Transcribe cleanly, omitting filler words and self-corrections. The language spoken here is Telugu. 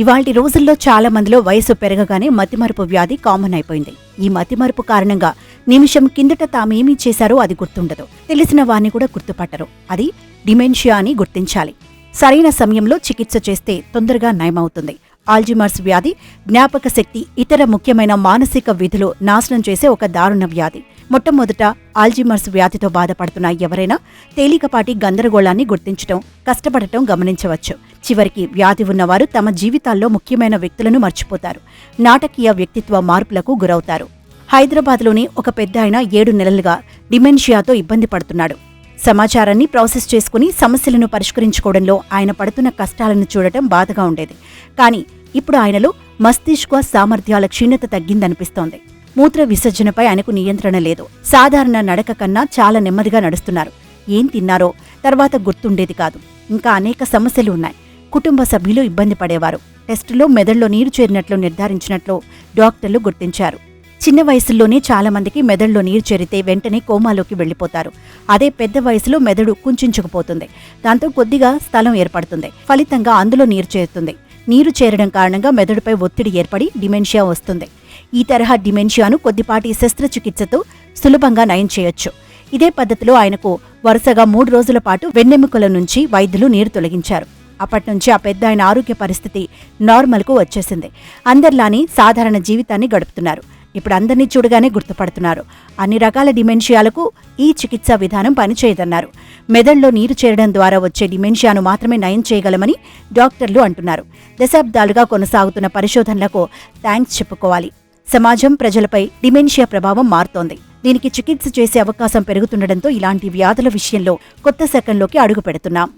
ఇవాల్టి రోజుల్లో చాలా మందిలో వయసు పెరగగానే మతిమరుపు వ్యాధి కామన్ అయిపోయింది. ఈ మతిమరుపు కారణంగా నిమిషం కిందట తామేమీ చేశారో అది గుర్తుండదు. తెలిసిన వారిని కూడా గుర్తుపట్టరు. అది డిమెన్షియా అని గుర్తించాలి. సరైన సమయంలో చికిత్స చేస్తే తొందరగా నయమవుతుంది. ఆల్జీమర్స్ వ్యాధి జ్ఞాపక శక్తి, ఇతర ముఖ్యమైన మానసిక విధులు నాశనం చేసే ఒక దారుణ వ్యాధి. మొట్టమొదట ఆల్జీమర్స్ వ్యాధితో బాధపడుతున్న ఎవరైనా తేలికపాటి గందరగోళాన్ని గుర్తించటం, కష్టపడటం గమనించవచ్చు. చివరికి వ్యాధి ఉన్నవారు తమ జీవితాల్లో ముఖ్యమైన వ్యక్తులను మర్చిపోతారు. నాటకీయ వ్యక్తిత్వ మార్పులకు గురవుతారు. హైదరాబాద్లోని ఒక పెద్దాయన 7 నెలలుగా డిమెన్షియాతో ఇబ్బంది పడుతున్నాడు. సమాచారాన్ని ప్రాసెస్ చేసుకుని సమస్యలను పరిష్కరించుకోవడంలో ఆయన పడుతున్న కష్టాలను చూడటం బాధగా ఉండేది. కానీ ఇప్పుడు ఆయనలో మస్తిష్క సామర్థ్యాల క్షీణత తగ్గిందనిపిస్తోంది. మూత్ర విసర్జనపై ఆయనకు నియంత్రణ లేదు. సాధారణ నడక కన్నా చాలా నెమ్మదిగా నడుస్తున్నారు. ఏం తిన్నారో తర్వాత గుర్తుండేది కాదు. ఇంకా అనేక సమస్యలు ఉన్నాయి. కుటుంబ సభ్యులు ఇబ్బంది పడేవారు. టెస్టులో మెదడులో నీరు చేరినట్లు నిర్ధారించినట్లు డాక్టర్లు గుర్తించారు. చిన్న వయసుల్లోనే చాలా మందికి మెదడులో నీరు చేరితే వెంటనే కోమాలోకి వెళ్లిపోతారు. అదే పెద్ద వయసులో మెదడు కుంచుకుపోతుంది. దాంతో కొద్దిగా స్థలం ఏర్పడుతుంది. ఫలితంగా అందులో నీరు చేరుతుంది. నీరు చేరడం కారణంగా మెదడుపై ఒత్తిడి ఏర్పడి డిమెన్షియా వస్తుంది. ఈ తరహా డిమెన్షియాను కొద్దిపాటి శస్త్రచికిత్సతో సులభంగా నయం చేయొచ్చు. ఇదే పద్ధతిలో ఆయనకు వరుసగా 3 రోజుల పాటు వెన్నెముకల నుంచి వైద్యులు నీరు తొలగించారు. అప్పట్నుంచి ఆ పెద్ద ఆయన ఆరోగ్య పరిస్థితి నార్మల్కు వచ్చేసింది. అందరిలానే సాధారణ జీవితాన్ని గడుపుతున్నారు. ఇప్పుడు అందరినీ చూడగానే గుర్తుపడుతున్నారు. అన్ని రకాల డిమెన్షియాలకు ఈ చికిత్సా విధానం పనిచేయదన్నారు. మెదడులో నీరు చేరడం ద్వారా వచ్చే డిమెన్షియాను మాత్రమే నయం చేయగలమని డాక్టర్లు అంటున్నారు. దశాబ్దాలుగా కొనసాగుతున్న పరిశోధనలకు థ్యాంక్స్ చెప్పుకోవాలి. సమాజం, ప్రజలపై డిమెన్షియా ప్రభావం మారుతోంది. దీనికి చికిత్స చేసే అవకాశం పెరుగుతుండటంతో ఇలాంటి వ్యాధుల విషయంలో కొత్త శకంలోకి అడుగు పెడుతున్నాం.